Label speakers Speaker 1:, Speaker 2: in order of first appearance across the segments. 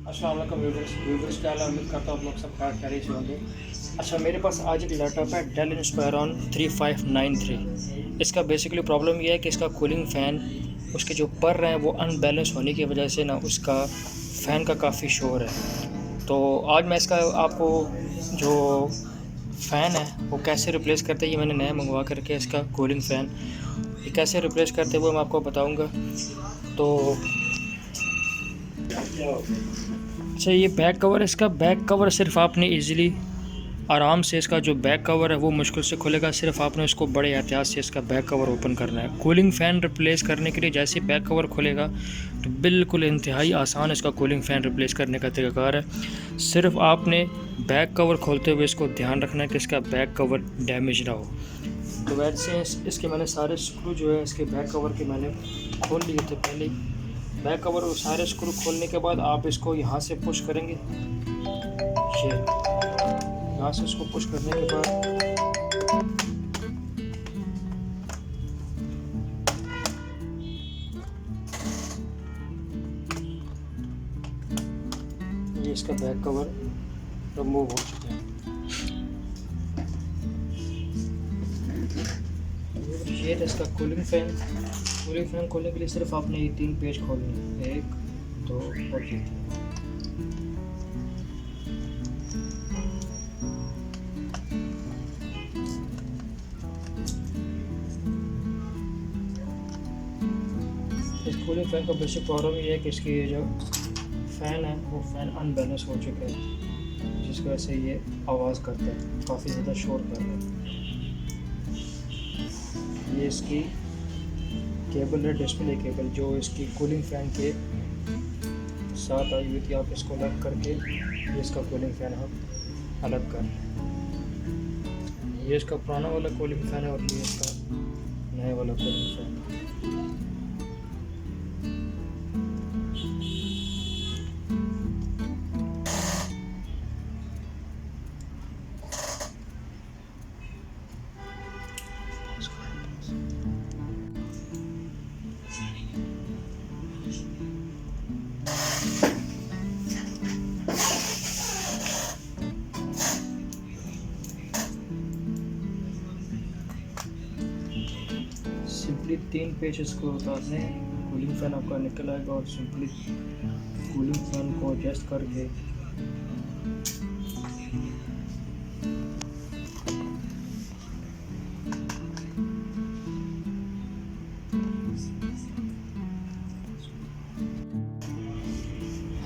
Speaker 1: अस्सलाम वालेकुम व्यूवर्स क्या हाल है। उम्मीद करता हूँ आप लोग सब खैरियत से होंगे। अच्छा, मेरे पास आज एक लैपटॉप है डेल इंस्पायरॉन 3593। इसका बेसिकली प्रॉब्लम ये है कि इसका कूलिंग फ़ैन उसके जो पर हैं वो अनबैलेंस होने की वजह से ना उसका फ़ैन का काफ़ी शोर है। तो आज मैं इसका आपको जो फ़ैन है वो कैसे रिप्लेस करते हैं, ये मैंने नया मंगवा करके इसका कूलिंग फ़ैन ये कैसे रिप्लेस करते हैं वो मैं आपको बताऊँगा। तो अच्छा, ये बैक कवर है। इसका बैक कवर सिर्फ आपने इजीली आराम से इसका जो बैक कवर है वो मुश्किल से खुलेगा। सिर्फ आपने इसको बड़े एहतियात से इसका बैक कवर ओपन करना है। कूलिंग फ़ैन रिप्लेस करने के लिए जैसे बैक कवर खुलेगा तो बिल्कुल इंतहाई आसान इसका कूलिंग फ़ैन रिप्लेस करने का तरीक़ाकार है। सिर्फ आपने बैक कवर खोलते हुए इसको ध्यान रखना है कि इसका बैक कवर डैमेज ना हो। तो वैसे इसके मैंने सारे स्क्रू जो है इसके बैक कवर के मैंने खोल लिए थे पहले। बैक कवर सारे स्क्रू खोलने के बाद आप इसको यहाँ से पुश करेंगे। ये यहाँ से इसको पुश करने के बाद ये इसका बैक कवर रिमूव हो चुका है। ये है इसका कूलिंग फ़ैन खोलने के लिए सिर्फ आपने ये 3 पेज खोलने हैं, 1 2 और 3। इस कूलिंग फ़ैन का बेसिक प्रॉब्लम ये है कि इसकी जो फ़ैन है वो फ़ैन अनबैलेंस हो चुका है, जिसकी वजह से ये आवाज़ करता है, काफ़ी ज़्यादा शोर कर रहा है। ये इसकी केबल है, डिस्प्ले केबल जो इसकी कूलिंग फ़ैन के साथ आई हुई थी। आप इसको अलग करके ये इसका कूलिंग फ़ैन आप अलग कर लें। ये इसका पुराना वाला कूलिंग फ़ैन है और ये इसका नया वाला कूलिंग फ़ैन है। सिंपली 3 पेज इसको उतारने, कूलिंग फ़ैन आपका निकल आएगा और सिंपली कूलिंग फ़ैन को एडजस्ट करके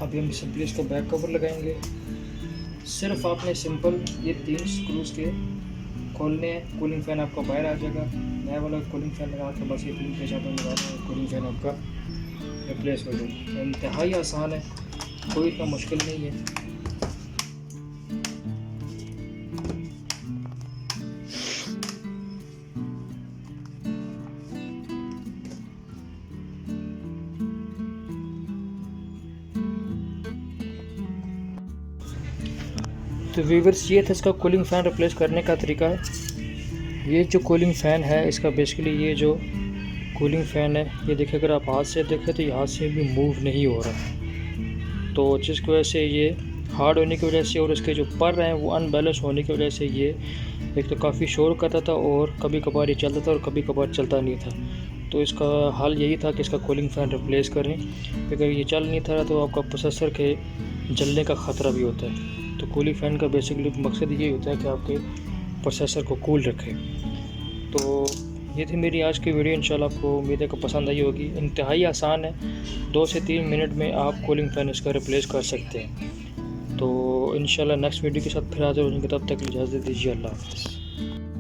Speaker 1: अभी हम सिंपली इसको बैक कवर लगाएंगे। सिर्फ आपने सिंपल ये 3 स्क्रूज के खोलने हैं, कूलिंग फ़ैन आपका बाहर आ जाएगा। नया वाला कूलिंग फ़ैन लगा के बस ये 3 पेज आपने लगा दें, कूलिंग फ़ैन आपका रिप्लेस हो जाएगा। इंतहाई आसान है, कोई इतना मुश्किल नहीं है। तो व्यूअर्स, ये था इसका कूलिंग फ़ैन रिप्लेस करने का तरीका। ये जो कूलिंग फ़ैन है इसका बेसिकली ये जो कूलिंग फ़ैन है ये देखिए, अगर आप हाथ से देखें तो ये हाथ से भी मूव नहीं हो रहा। तो जिसकी वजह से ये हार्ड होने की वजह से और इसके जो पर हैं वो अनबैलेंस होने की वजह से ये एक तो काफ़ी शोर करता था और कभी कभार ये चलता था और कभी कभार चलता नहीं था। तो इसका हल यही था कि इसका कूलिंग फ़ैन रिप्लेस करें। अगर ये चल नहीं था तो आपका प्रोसेसर के जलने का ख़तरा भी होता है। तो कूलिंग फ़ैन का बेसिकली मकसद ये होता है कि आपके प्रोसेसर को कूल रखे। तो ये थी मेरी आज की वीडियो। इंशाल्लाह आपको उम्मीद है कि पसंद आई होगी। इंतहाई आसान है, 2 से 3 मिनट में आप कूलिंग फ़ैन इसका रिप्लेस कर सकते हैं। तो इंशाल्लाह नेक्स्ट वीडियो के साथ फिर हाज़िर हो जाएंगे। तब तक इजाज़त दीजिए। अल्लाह हाफ़िज़।